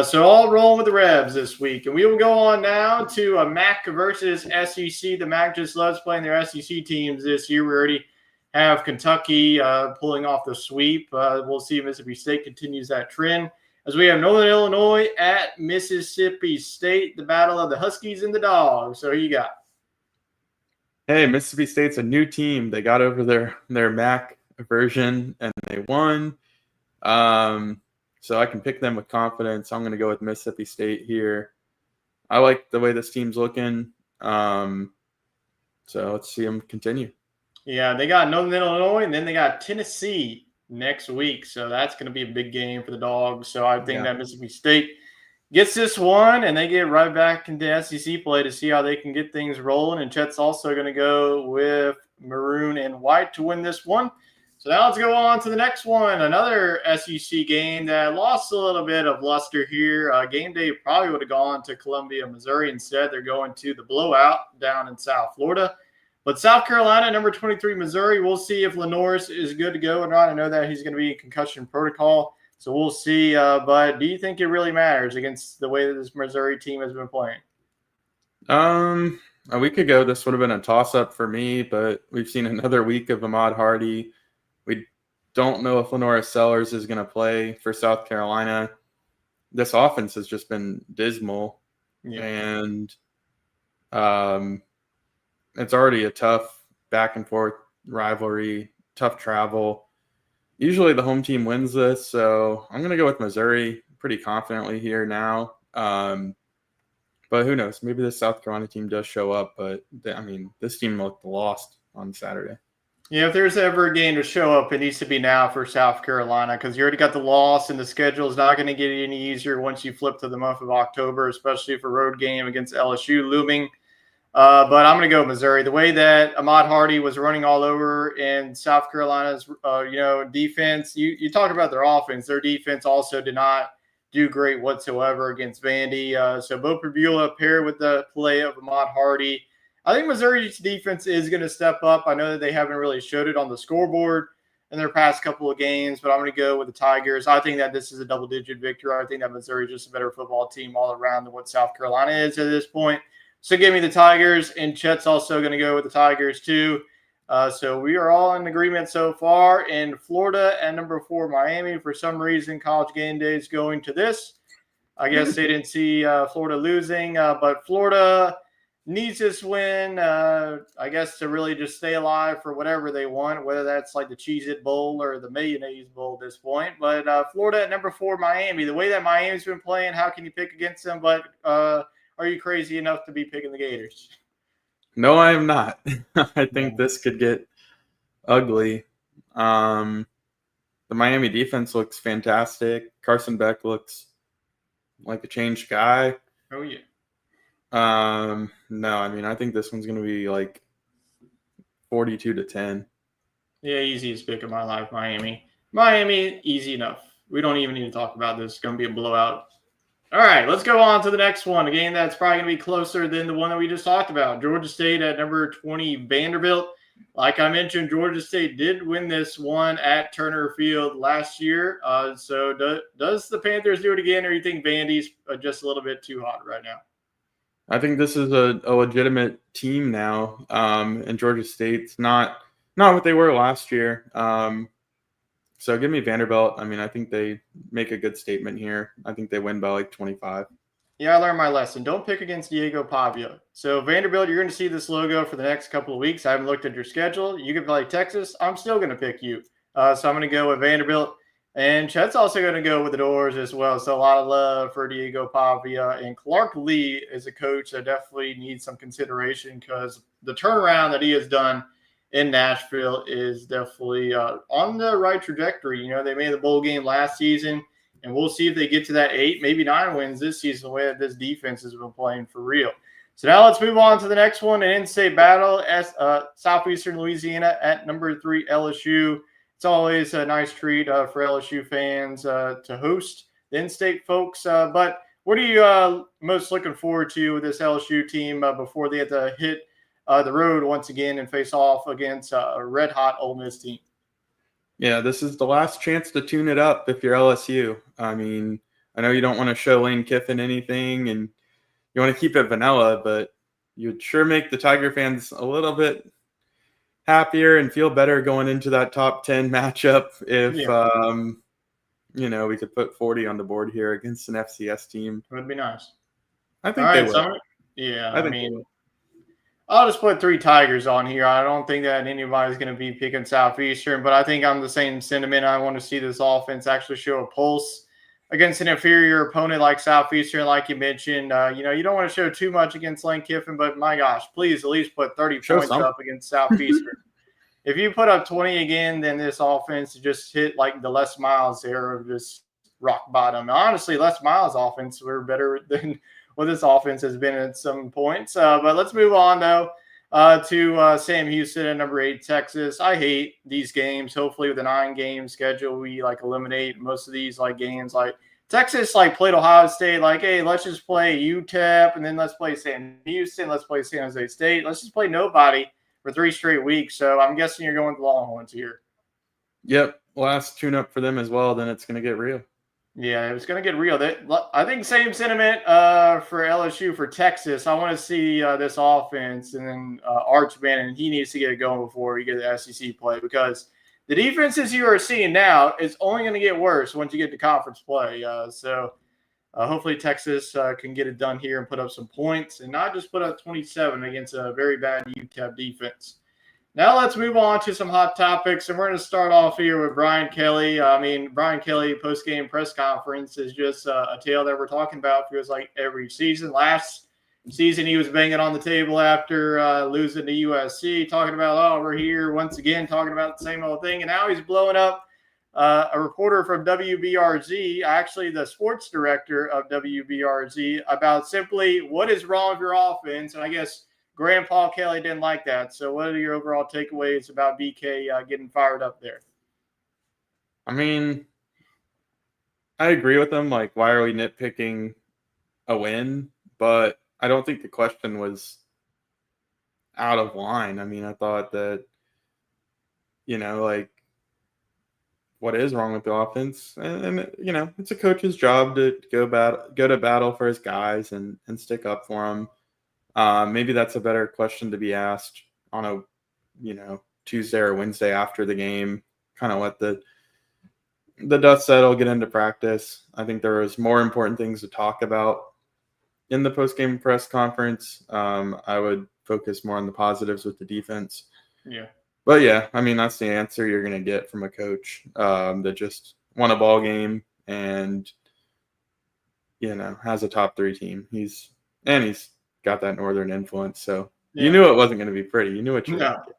So all rolling with the Rebs this week. And we will go on now to MAC versus SEC. The MAC just loves playing their SEC teams this year. We already have Kentucky pulling off the sweep. We'll see if Mississippi State continues that trend. As we have Northern Illinois at Mississippi State, the battle of the Huskies and the Dogs. So who you got? Hey, Mississippi State's a new team. They got over their MAC version and they won. So I can pick them with confidence. I'm going to go with Mississippi State here. I like the way this team's looking. So let's see them continue. Yeah, they got Northern Illinois, and then they got Tennessee next week. So that's going to be a big game for the Dogs. So I think that Mississippi State gets this one, and they get right back into SEC play to see how they can get things rolling. And Chet's also going to go with maroon and white to win this one. So now let's go on to the next one, another SEC game that lost a little bit of luster here. Game day probably would have gone to Columbia, Missouri. Instead, they're going to the blowout down in South Florida. But South Carolina, number 23, Missouri, we'll see if Lenoris is good to go or not. I know that he's going to be in concussion protocol, so we'll see. But do you think it really matters against the way that this Missouri team has been playing? A week ago, this would have been a toss-up for me, but we've seen another week of Ahmad Hardy. We don't know if Lenoris Sellers is going to play for South Carolina. This offense has just been dismal, and it's already a tough back and forth rivalry, tough travel. Usually the home team wins this, so I'm going to go with Missouri pretty confidently here now. But who knows? Maybe the South Carolina team does show up, but this team looked lost on Saturday. Yeah, if there's ever a game to show up, it needs to be now for South Carolina because you already got the loss, and the schedule is not going to get any easier once you flip to the month of October, especially for road game against LSU looming. But I'm going to go Missouri. The way that Ahmad Hardy was running all over in South Carolina's, defense. You talk about their offense. Their defense also did not do great whatsoever against Vandy. So Bo Pribula paired with the play of Ahmad Hardy. I think Missouri's defense is going to step up. I know that they haven't really showed it on the scoreboard in their past couple of games, but I'm going to go with the Tigers. I think that this is a double-digit victory. I think that Missouri is just a better football team all around than what South Carolina is at this point. So give me the Tigers, and Chet's also going to go with the Tigers too. So we are all in agreement so far. In Florida at number 4, Miami. For some reason, College Game Day is going to this. I guess they didn't see Florida losing, but Florida needs this win, I guess, to really just stay alive for whatever they want, whether that's like the Cheez-It Bowl or the Mayonnaise Bowl at this point. But Florida at number 4, Miami. The way that Miami's been playing, how can you pick against them? But are you crazy enough to be picking the Gators? No, I am not. I think this could get ugly. The Miami defense looks fantastic. Carson Beck looks like a changed guy. Oh, yeah. No, I mean, I think this one's going to be like 42-10. Yeah, easiest pick of my life, Miami. Miami, easy enough. We don't even need to talk about this. It's going to be a blowout. All right, let's go on to the next one. A game that's probably going to be closer than the one that we just talked about. Georgia State at number 20, Vanderbilt. Like I mentioned, Georgia State did win this one at Turner Field last year. So does the Panthers do it again, or do you think Vandy's just a little bit too hot right now? I think this is a legitimate team now, and Georgia State's not what they were last year. So give me Vanderbilt. I mean, I think they make a good statement here. I think they win by like 25. Yeah, I learned my lesson. Don't pick against Diego Pavia. So Vanderbilt, you're going to see this logo for the next couple of weeks. I haven't looked at your schedule. You can play Texas. I'm still going to pick you. So I'm going to go with Vanderbilt. And Chet's also going to go with the Doors as well. So a lot of love for Diego Pavia. And Clark Lee is a coach that definitely needs some consideration because the turnaround that he has done in Nashville is definitely on the right trajectory. You know, they made the bowl game last season, and we'll see if they get to that 8, maybe 9 wins this season, the way that this defense has been playing for real. So now let's move on to the next one, an in-state battle as Southeastern Louisiana at number 3, LSU. It's always a nice treat for LSU fans to host the in-state folks. But what are you most looking forward to with this LSU team before they have to hit the road once again and face off against a red-hot Ole Miss team? Yeah, this is the last chance to tune it up if you're LSU. I mean, I know you don't want to show Lane Kiffin anything and you want to keep it vanilla, but you'd sure make the Tiger fans a little bit happier and feel better going into that top 10 matchup if, we could put 40 on the board here against an FCS team. It would be nice. I think they will. I mean, I'll just put 3 Tigers on here. I don't think that anybody's going to be picking Southeastern, but I think I'm the same sentiment. I want to see this offense actually show a pulse against an inferior opponent like Southeastern, like you mentioned. You don't want to show too much against Lane Kiffin, but my gosh, please at least put 30 points up against Southeastern. If you put up 20 again, then this offense just hit like the Les Miles there of just rock bottom. Honestly, Les Miles' offense were better than what this offense has been at some points. But let's move on, though, to Sam Houston at number 8, Texas. I hate these games. Hopefully with a 9-game schedule, we eliminate most of these games. Texas played Ohio State hey, let's just play UTEP, and then let's play Sam Houston. Let's play San Jose State. Let's just play nobody for 3 straight weeks. So I'm guessing you're going with the Longhorns here. Yep. Last tune-up for them as well. Then it's going to get real. Yeah, it was going to get real. I think same sentiment for LSU for Texas. I want to see this offense, and then Arch Manning, he needs to get it going before we get the SEC play, because the defenses you are seeing now is only going to get worse once you get to conference play. So hopefully Texas can get it done here and put up some points and not just put up 27 against a very bad UTEP defense. Now let's move on to some hot topics, and we're going to start off here with Brian Kelly. Brian Kelly post-game press conference is just a tale that we're talking about. Feels like every season. Last season he was banging on the table after losing to USC, talking about, oh, we're here once again, talking about the same old thing. And now he's blowing up a reporter from WBRZ, actually the sports director of WBRZ, about simply what is wrong with your offense. And I guess Grandpa Kelly didn't like that. So what are your overall takeaways about BK getting fired up there? I mean, I agree with him. Like, why are we nitpicking a win? But I don't think the question was out of line. I mean, I thought that, like, what is wrong with the offense? And it's a coach's job to go to battle for his guys and stick up for them. Maybe that's a better question to be asked on a, Tuesday or Wednesday after the game. Kind of let the dust settle, get into practice. I think there was more important things to talk about in the post-game press conference. I would focus more on the positives with the defense. Yeah. But yeah, I mean, that's the answer you're going to get from a coach that just won a ball game and, has a top 3 team. He's got that Northern influence. So you knew it wasn't going to be pretty. You knew what you were going to get.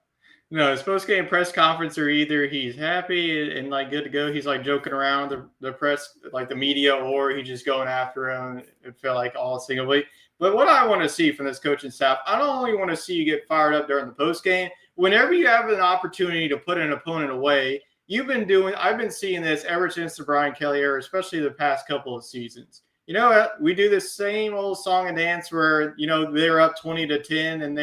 No, his post-game press conference are either he's happy and like good to go, he's like joking around the press, like the media, or he's just going after him. It felt like all single week. But what I want to see from this coaching staff, I don't only want to see you get fired up during the post-game. Whenever you have an opportunity to put an opponent away, I've been seeing this ever since the Brian Kelly era, especially the past couple of seasons. You know what? We do this same old song and dance where, they're up 20-10 and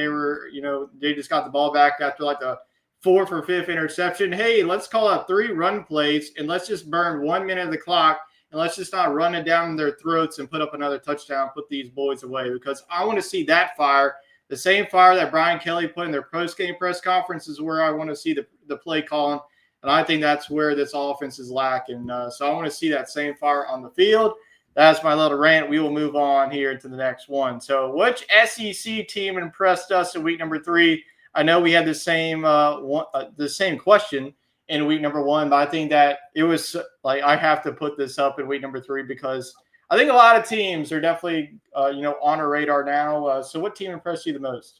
they just got the ball back after like the 4th or 5th interception. Hey, let's call out 3 run plays and let's just burn 1 minute of the clock and let's just not run it down their throats and put up another touchdown, put these boys away, because I want to see that fire. The same fire that Brian Kelly put in their post-game press conference is where I want to see the play calling. And I think that's where this offense is lacking. So I want to see that same fire on the field. That's my little rant. We will move on here to the next one. So which SEC team impressed us in week number 3? I know we had the same question in week number 1, but I think that it was like I have to put this up in week number 3 because I think a lot of teams are definitely on our radar now. So what team impressed you the most?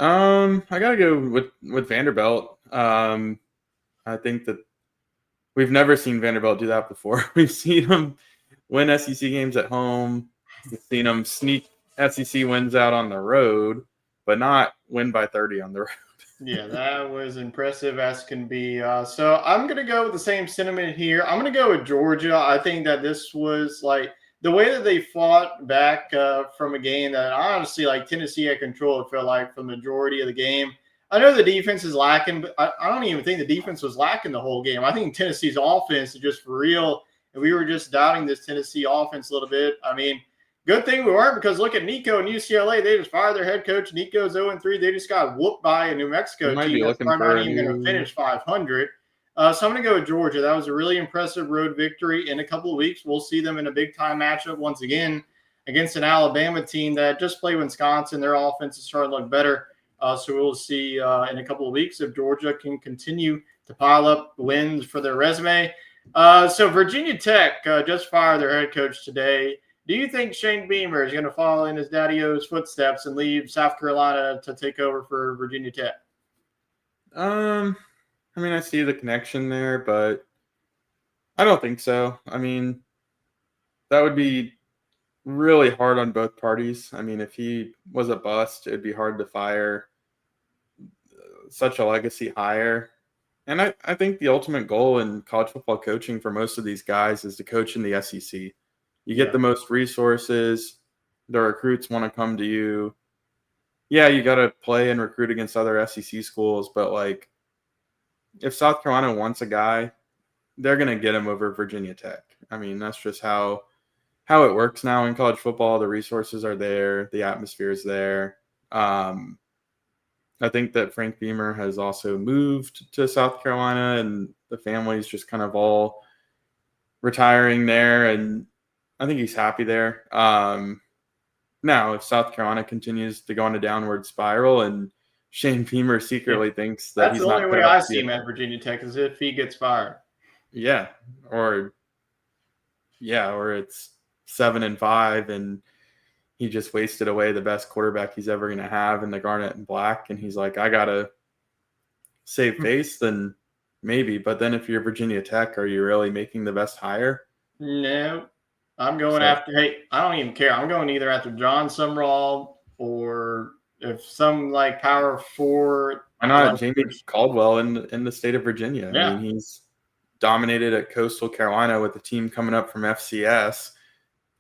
I gotta go with Vanderbilt. I think that we've never seen Vanderbilt do that before. We've seen them win SEC games at home. We've seen them sneak SEC wins out on the road, but not win by 30 on the road. Yeah, that was impressive as can be. So I'm going to go with the same sentiment here. I'm going to go with Georgia. I think that this was like the way that they fought back from a game that honestly, like Tennessee had control, it felt like, for the majority of the game. I know the defense is lacking, but I don't even think the defense was lacking the whole game. I think Tennessee's offense is just for real. And we were just doubting this Tennessee offense a little bit. I mean, good thing we weren't, because look at Nico and UCLA. They just fired their head coach. Nico's 0-3. They just got whooped by a New Mexico team that's probably not even going to finish 500. So I'm going to go with Georgia. That was a really impressive road victory. In a couple of weeks, we'll see them in a big-time matchup once again against an Alabama team that just played Wisconsin. Their offense is starting to look better. So we'll see in a couple of weeks if Georgia can continue to pile up wins for their resume. So Virginia Tech just fired their head coach today. Do you think Shane Beamer is going to follow in his daddy-o's footsteps and leave South Carolina to take over for Virginia Tech? I mean, I see the connection there, but I don't think so. I mean, that would be really hard on both parties. I mean, if he was a bust, it'd be hard to fire such a legacy hire. And I think the ultimate goal in college football coaching for most of these guys is to coach in the SEC. You get the most resources. The recruits want to come to you. Yeah, you got to play and recruit against other SEC schools, but like if South Carolina wants a guy, they're going to get him over Virginia Tech. I mean, that's just how it works now in college football. The resources are there. The atmosphere is there. I think that Frank Beamer has also moved to South Carolina, and the family's just kind of all retiring there, and I think he's happy there. Now, if South Carolina continues to go on a downward spiral and Shane Beamer secretly thinks that he's not – that's the only way I see him at Virginia Tech is if he gets fired. Yeah, or it's 7-5 and he just wasted away the best quarterback he's ever going to have in the Garnet and Black. And he's like, I got to save face, then maybe. But then if you're Virginia Tech, are you really making the best hire? No. I'm going after – hey, I don't even care. I'm going either after John Sumrall or if some like power four. Why not Jamie Caldwell in the state of Virginia? Yeah. I mean, he's dominated at Coastal Carolina with the team coming up from FCS,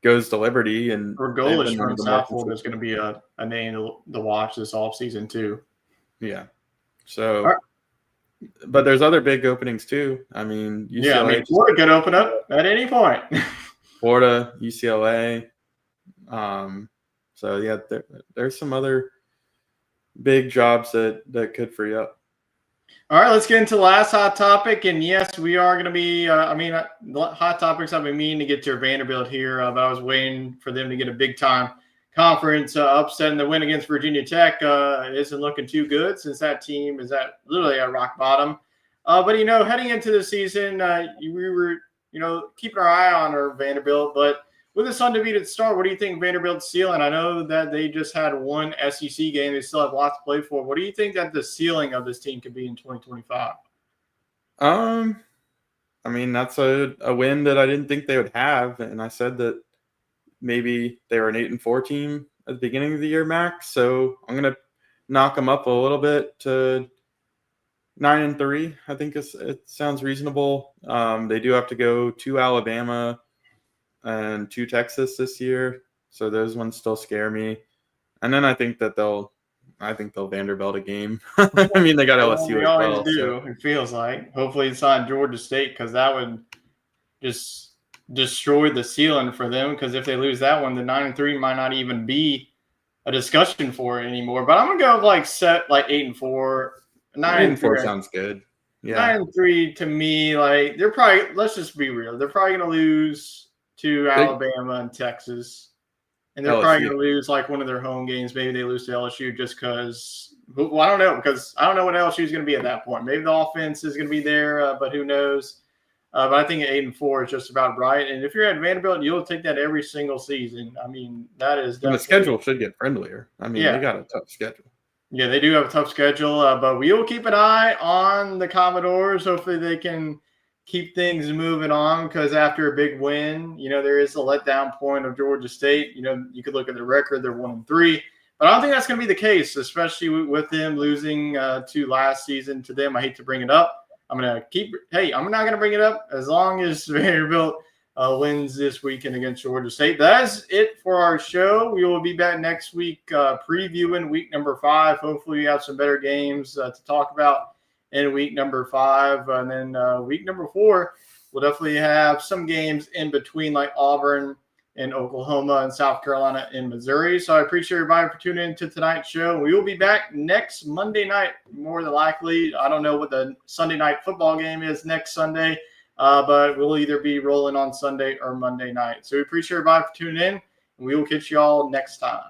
goes to Liberty. And Goalish from South Florida is going to be a name to watch this offseason too. Yeah. So but there's other big openings too. I mean, UCLA Florida could open up at any point. Florida, UCLA. So yeah, there's some other big jobs that could free up. All right, let's get into the last hot topic. And yes, we are going to be, hot topics I've been meaning to get to Vanderbilt here, but I was waiting for them to get a big time conference upset, and the win against Virginia Tech isn't looking too good since that team is literally at rock bottom. But, heading into the season, we were, keeping our eye on our Vanderbilt. But with this undefeated start, what do you think Vanderbilt's ceiling? I know that they just had one SEC game. They still have lots to play for. What do you think that the ceiling of this team could be in 2025? I mean, that's a win that I didn't think they would have. And I said that maybe they were an 8-4 team at the beginning of the year, Max. So I'm going to knock them up a little bit to 9-3. I think it sounds reasonable. They do have to go to Alabama and to Texas this year, so those ones still scare me. And then I think they'll Vanderbilt a game. I mean, they got LSU as well. So. It feels like. Hopefully it's on Georgia State, because that would just destroy the ceiling for them, because if they lose that one, the 9-3 might not even be a discussion for it anymore. But I'm gonna go with 8-4. 9-4 sounds good. Yeah. 9-3 to me, they're probably, let's just be real, they're probably gonna lose to Alabama and Texas. And they're probably gonna lose one of their home games. Maybe they lose to LSU just because I don't know, because I don't know what LSU is gonna be at that point. Maybe the offense is gonna be there, but who knows? But I think 8-4 is just about right. And if you're at Vanderbilt, you'll take that every single season. I mean, that is definitely. The schedule should get friendlier. I mean, they got a tough schedule. Yeah, they do have a tough schedule, but we will keep an eye on the Commodores. Hopefully they can keep things moving on, because after a big win, there is a letdown point of Georgia State. You could look at the record, they're 1-3. But I don't think that's going to be the case, especially with them losing to last season to them. I hate to bring it up. I'm not going to bring it up as long as Vanderbilt wins this weekend against Georgia State. That's it for our show. We will be back next week previewing week number 5. Hopefully we have some better games to talk about in week number 5. And then week number 4, we'll definitely have some games in between, like Auburn and Oklahoma and South Carolina and Missouri. So I appreciate everybody for tuning into tonight's show. We will be back next Monday night, more than likely. I don't know what the Sunday night football game is next Sunday, but we'll either be rolling on Sunday or Monday night. So we appreciate everybody for tuning in, and we will catch you all next time.